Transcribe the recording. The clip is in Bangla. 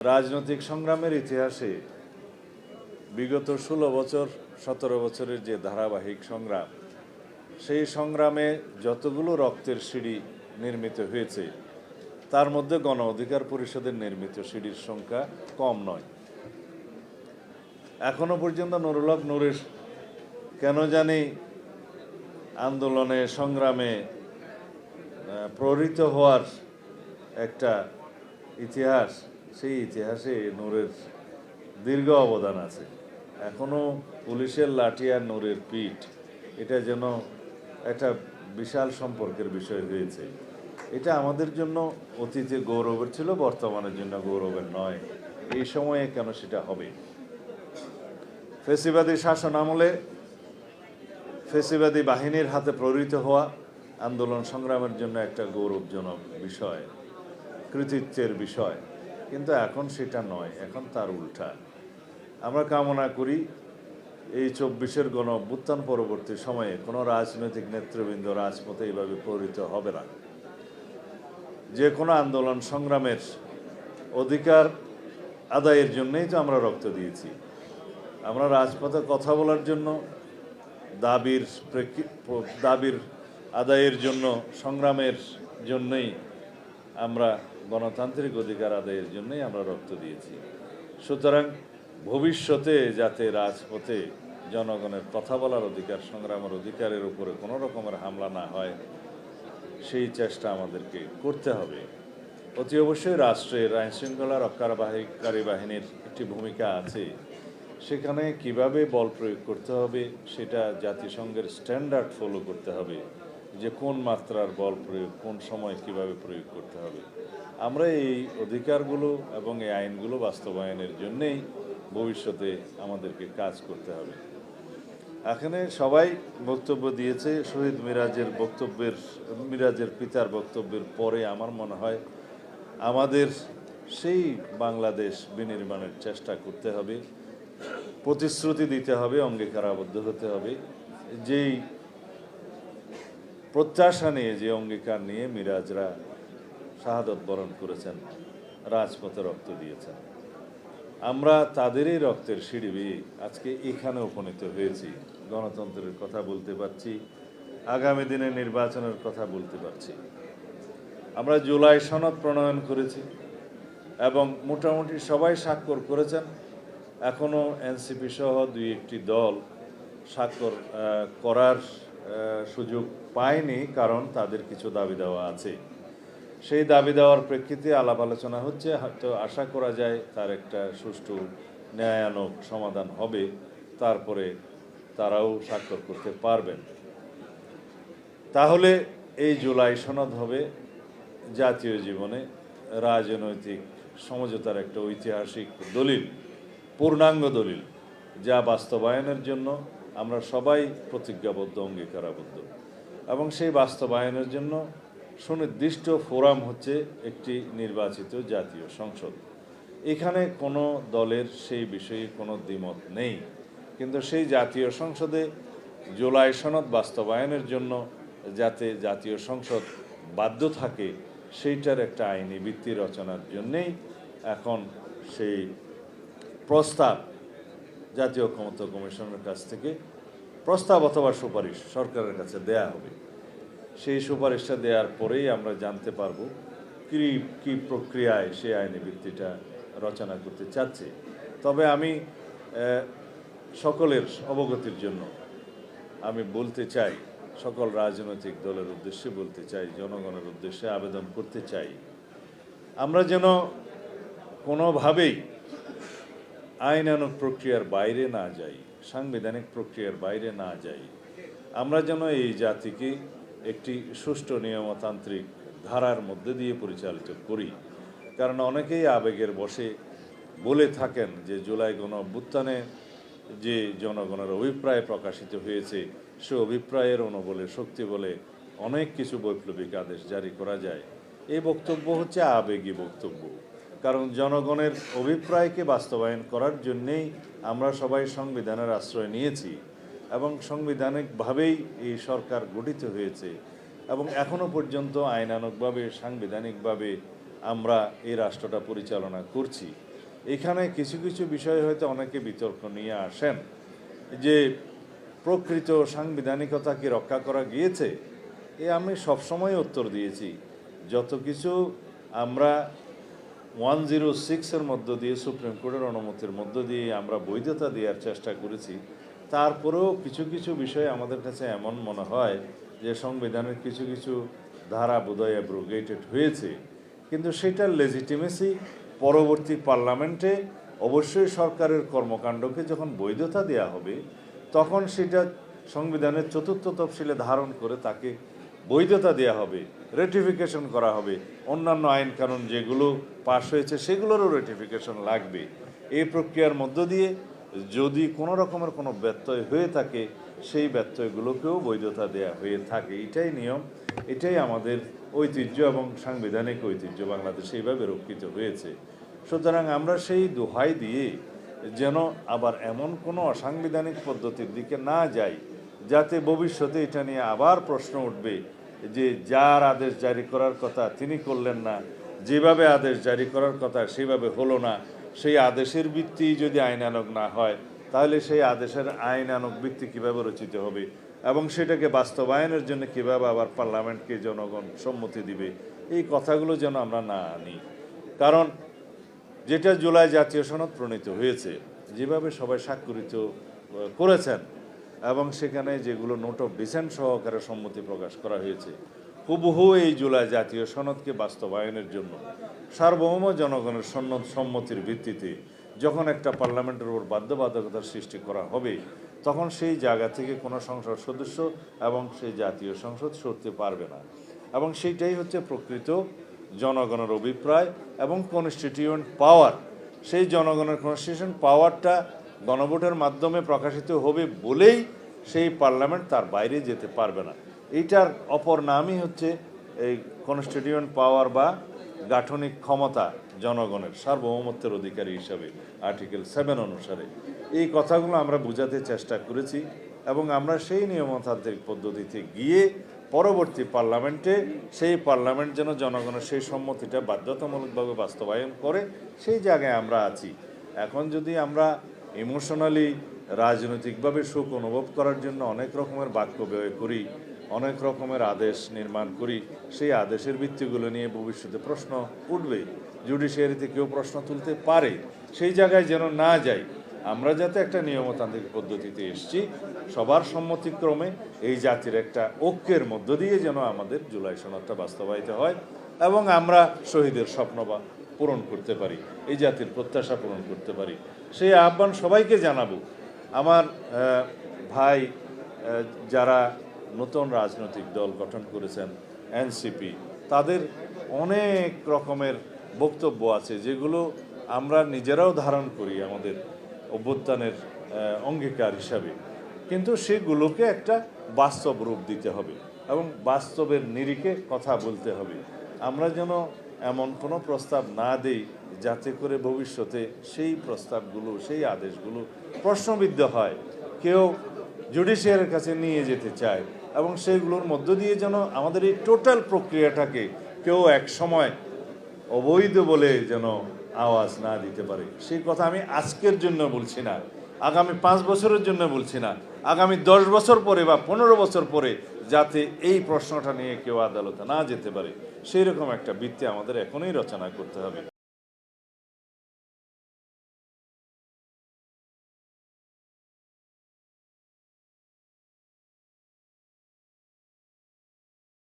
রাজনৈতিক সংগ্রামের ইতিহাসে বিগত ১৬ বছর ১৭ বছরের যে ধারাবাহিক সংগ্রাম, সেই সংগ্রামে যতগুলো রক্তের সিঁড়ি নির্মিত হয়েছে তার মধ্যে গণ অধিকার পরিষদের নির্মিত সিঁড়ির সংখ্যা কম নয়। এখনো পর্যন্ত নুরুল হক নূরের কেন জানি আন্দোলনে সংগ্রামে প্রহৃত হওয়ার একটা ইতিহাস, সেই ইতিহাসে নূরের দীর্ঘ অবদান আছে। এখনও পুলিশের লাঠি আর নূরের পিঠ, এটা যেন একটা বিশাল সম্পর্কের বিষয় হয়েছে। এটা আমাদের জন্য অতীতে গৌরবের ছিল, বর্তমানের জন্য গৌরবের নয়। এই সময়ে কেন সেটা হবে? ফেসিবাদী শাসন আমলে ফেসিবাদী বাহিনীর হাতে প্রহৃত হওয়া আন্দোলন সংগ্রামের জন্য একটা গৌরবজনক বিষয়, কৃতিত্বের বিষয়। কিন্তু এখন সেটা নয়, এখন তার উল্টা। আমরা কামনা করি এই ২৪-এর গণ অভ্যুত্থান পরবর্তী সময়ে কোনো রাজনৈতিক নেতৃবৃন্দ রাজপথে এইভাবে প্রহৃত হবে না। যে কোনো আন্দোলন সংগ্রামের অধিকার আদায়ের জন্যই তো আমরা রক্ত দিয়েছি। আমরা রাজপথে কথা বলার জন্য, দাবির আদায়ের জন্য, সংগ্রামের জন্যই আমরা, গণতান্ত্রিক অধিকার আদায়ের জন্যই আমরা রক্ত দিয়েছি। সুতরাং ভবিষ্যতে যাতে রাজপথে জনগণের কথা বলার অধিকার, সংগ্রামের অধিকারের উপরে কোনো রকমের হামলা না হয়, সেই চেষ্টা আমাদেরকে করতে হবে। অতি অবশ্যই রাষ্ট্রের আইনশৃঙ্খলা রক্ষাকারী বাহিনীর একটি ভূমিকা আছে। সেখানে কিভাবে বল প্রয়োগ করতে হবে সেটা জাতিসংঘের স্ট্যান্ডার্ড ফলো করতে হবে, যে কোন মাত্রার বল প্রয়োগ, কোন সময় কিভাবে প্রয়োগ করতে হবে। আমরা এই অধিকারগুলো এবং এই আইনগুলো বাস্তবায়নের জন্যেই ভবিষ্যতে আমাদেরকে কাজ করতে হবে। এখানে সবাই বক্তব্য দিয়েছে। শহীদ মিরাজের পিতার বক্তব্যের পরে আমার মনে হয় আমাদের সেই বাংলাদেশ বিনির্মাণের চেষ্টা করতে হবে, প্রতিশ্রুতি দিতে হবে, অঙ্গীকার আবদ্ধ হতে হবে। যেই প্রত্যাশা নিয়ে, যে অঙ্গীকার নিয়ে মিরাজরা শাহাদত বরণ করেছেন, রাজপথে রক্ত দিয়েছেন, আমরা তাদেরই রক্তের সিঁড়ি বেয়ে আজকে এখানে উপনীত হয়েছি। গণতন্ত্রের কথা বলতে পারছি, আগামী দিনে নির্বাচনের কথা বলতে পারছি। আমরা জুলাই সনদ প্রণয়ন করেছি এবং মোটামুটি সবাই স্বাক্ষর করেছেন। এখনও এনসিপি সহ ২-১টি দল স্বাক্ষর করার সুযোগ পায়নি, কারণ তাদের কিছু দাবি দেওয়া আছে। সেই দাবি দেওয়ার প্রেক্ষিতে আলাপ আলোচনা হচ্ছে। হয়তো আশা করা যায় তার একটা সুষ্ঠু ন্যায়ানক সমাধান হবে, তারপরে তারাও স্বাক্ষর করতে পারবেন। তাহলে এই জুলাই সনদ হবে জাতীয় জীবনে রাজনৈতিক সমঝোতার একটা ঐতিহাসিক দলিল, পূর্ণাঙ্গ দলিল, যা বাস্তবায়নের জন্য আমরা সবাই প্রতিজ্ঞাবদ্ধ, অঙ্গীকারাবদ্ধ। এবং সেই বাস্তবায়নের জন্য সুনির্দিষ্ট ফোরাম হচ্ছে একটি নির্বাচিত জাতীয় সংসদ। এখানে কোনো দলের সেই বিষয়ে কোনো দ্বিমত নেই। কিন্তু সেই জাতীয় সংসদে জুলাই সনদ বাস্তবায়নের জন্য যাতে জাতীয় সংসদ বাধ্য থাকে, সেইটার একটা আইনি ভিত্তি রচনার জন্যেই এখন সেই প্রস্তাব জাতীয় ক্ষমতা কমিশনের কাছ থেকে প্রস্তাব অথবা সুপারিশ সরকারের কাছে দেয়া হবে। সেই সুপারিশটা দেওয়ার পরেই আমরা জানতে পারবো কি প্রক্রিয়ায় সেই আইনি ভিত্তিটা রচনা করতে চাচ্ছে। তবে আমি সকলের অবগতির জন্য আমি বলতে চাই, সকল রাজনৈতিক দলের উদ্দেশ্যে বলতে চাই, জনগণের উদ্দেশ্যে আবেদন করতে চাই, আমরা যেন কোনোভাবেই আইনানুগ প্রক্রিয়ার বাইরে না যাই, সাংবিধানিক প্রক্রিয়ার বাইরে না যাই। আমরা যেন এই জাতিকে একটি সুষ্ঠু নিয়মতান্ত্রিক ধারার মধ্যে দিয়ে পরিচালিত করি। কারণ অনেকেই আবেগের বশে বলে থাকেন যে জুলাই গণ অভ্যুত্থানে যে জনগণের অভিপ্রায় প্রকাশিত হয়েছে, সে অভিপ্রায়ের অনুবলে, শক্তি বলে অনেক কিছু বৈপ্লবিক আদেশ জারি করা যায়। এই বক্তব্য হচ্ছে আবেগী বক্তব্য। কারণ জনগণের অভিপ্রায়কে বাস্তবায়ন করার জন্যেই আমরা সবাই সংবিধানের আশ্রয় নিয়েছি এবং সাংবিধানিকভাবেই এই সরকার গঠিত হয়েছে এবং এখনও পর্যন্ত আইনানুগভাবে, সাংবিধানিকভাবে আমরা এই রাষ্ট্রটা পরিচালনা করছি। এখানে কিছু কিছু বিষয় হয়তো অনেকে বিতর্ক নিয়ে আসেন যে প্রকৃত সাংবিধানিকতা কি রক্ষা করা গিয়েছে। আমি সবসময় উত্তর দিয়েছি, যত কিছু আমরা 106-এর মধ্য দিয়ে সুপ্রিম কোর্টের অনুমতির মধ্য দিয়ে আমরা বৈধতা দেওয়ার চেষ্টা করেছি, তারপরেও কিছু কিছু বিষয় আমাদের কাছে এমন মনে হয় যে সংবিধানের কিছু কিছু ধারা বোধহয় অ্যাব্রোগেটেড হয়েছে, কিন্তু সেটার লেজিটিমেসি পরবর্তী পার্লামেন্টে অবশ্যই সরকারের কর্মকাণ্ডকে যখন বৈধতা দেওয়া হবে তখন সেটা সংবিধানের 4র্থ তফসিলে ধারণ করে তাকে বৈধতা দেওয়া হবে, রেটিফিকেশন করা হবে। অন্যান্য আইন কানুন যেগুলো পাশ হয়েছে সেগুলোরও রেটিফিকেশন লাগবে। এই প্রক্রিয়ার মধ্য দিয়ে যদি কোনো রকমের কোনো ব্যত্যয় হয়ে থাকে সেই ব্যত্যয়গুলোকেও বৈধতা দেয়া হয়ে থাকে। এটাই নিয়ম, এটাই আমাদের ঐতিহ্য এবং সাংবিধানিক ঐতিহ্য বাংলাদেশে এইভাবে রক্ষিত হয়েছে। সুতরাং আমরা সেই দোহাই দিয়ে যেন আবার এমন কোনো অসাংবিধানিক পদ্ধতির দিকে না যাই যাতে ভবিষ্যতে এটা নিয়ে আবার প্রশ্ন উঠবে যে যার আদেশ জারি করার কথা তিনি করলেন না, যেভাবে আদেশ জারি করার কথা সেভাবে হলো না, সেই আদেশের ভিত্তি যদি আইনানুগ না হয় তাহলে সেই আদেশের আইনানুগ ভিত্তি কীভাবে রচিত হবে এবং সেটাকে বাস্তবায়নের জন্য কীভাবে আবার পার্লামেন্টকে জনগণ সম্মতি দিবে, এই কথাগুলো যেন আমরা না আনি। কারণ যেটা জুলাই জাতীয় সনদ প্রণীত হয়েছে, যেভাবে সবাই স্বাক্ষরিত করেছেন এবং সেখানে যেগুলো নোট অফ ডিসেন্ট সহকারে সম্মতি প্রকাশ করা হয়েছে, হুবহু এই জুলাই জাতীয় সনদকে বাস্তবায়নের জন্য সার্বভৌম জনগণের সম্মতির ভিত্তিতে যখন একটা পার্লামেন্টের উপর বাধ্যবাধকতার সৃষ্টি করা হবে তখন সেই জায়গা থেকে কোনো সংসদ সদস্য এবং সেই জাতীয় সংসদ সরতে পারবে না। এবং সেইটাই হচ্ছে প্রকৃত জনগণের অভিপ্রায় এবং কনস্টিটিউয়েন্ট পাওয়ার। সেই জনগণের কনস্টিটিউশন পাওয়ারটা গণভোটের মাধ্যমে প্রকাশিত হবে বলেই সেই পার্লামেন্ট তার বাইরে যেতে পারবে না। এইটার অপর নামই হচ্ছে এই কনস্টিটিউয়েন্ট পাওয়ার বা গাঠনিক ক্ষমতা জনগণের সার্বভৌমত্বের অধিকারী হিসাবে আর্টিকেল 7 অনুসারে। এই কথাগুলো আমরা বোঝাতে চেষ্টা করেছি এবং আমরা সেই নিয়মতান্ত্রিক পদ্ধতিতে গিয়ে পরবর্তী পার্লামেন্টে সেই পার্লামেন্ট যেন জনগণের সেই সম্মতিটা বাধ্যতামূলকভাবে বাস্তবায়ন করে সেই জায়গায় আমরা আছি। এখন যদি আমরা ইমোশনালি রাজনৈতিকভাবে সুখ অনুভব করার জন্য অনেক রকমের বাক্য ব্যয় করি, অনেক রকমের আদেশ নির্মাণ করি, সেই আদেশের ভিত্তিগুলো নিয়ে ভবিষ্যতে প্রশ্ন উঠবে, জুডিশিয়ারিতে কেউ প্রশ্ন তুলতে পারে, সেই জায়গায় যেন না যাই। আমরা যাতে একটা নিয়মতান্ত্রিক পদ্ধতিতে এসেছি, সবার সম্মতিক্রমে এই জাতির একটা ঐক্যের মধ্য দিয়ে যেন আমাদের জুলাই সনদটা বাস্তবায়িত হয় এবং আমরা শহীদের স্বপ্ন পূরণ করতে পারি, এই জাতির প্রত্যাশা পূরণ করতে পারি, সেই আহ্বান সবাইকে জানাবো। আমার ভাই যারা নতুন রাজনৈতিক দল গঠন করেছেন এনসিপি, তাদের অনেক রকমের বক্তব্য আছে যেগুলো আমরা নিজেরাও ধারণ করি আমাদের অভ্যুত্থানের অঙ্গীকার হিসাবে, কিন্তু সেগুলোকে একটা বাস্তব রূপ দিতে হবে এবং বাস্তবের নিরিখে কথা বলতে হবে। আমরা যেন এমন কোনো প্রস্তাব না দেই যাতে করে ভবিষ্যতে সেই প্রস্তাবগুলো, সেই আদেশগুলো প্রশ্নবিদ্ধ হয়, কেউ জুডিশিয়ারের কাছে নিয়ে যেতে চায় এবং সেইগুলোর মধ্য দিয়ে যেন আমাদের এই টোটাল প্রক্রিয়াটাকে কেউ এক সময় অবৈধ বলে যেন আওয়াজ না দিতে পারে। সেই কথা আমি আজকের জন্য বলছি না, আগামী 5 বছরের জন্য বলছি না, আগামী 10 বছর পরে বা 15 বছর পরে যাতে এই প্রশ্নটা নিয়ে কেউ আদালতে না যেতে পারে সেই রকম একটা ভিত্তি আমাদের এখনই রচনা করতে হবে।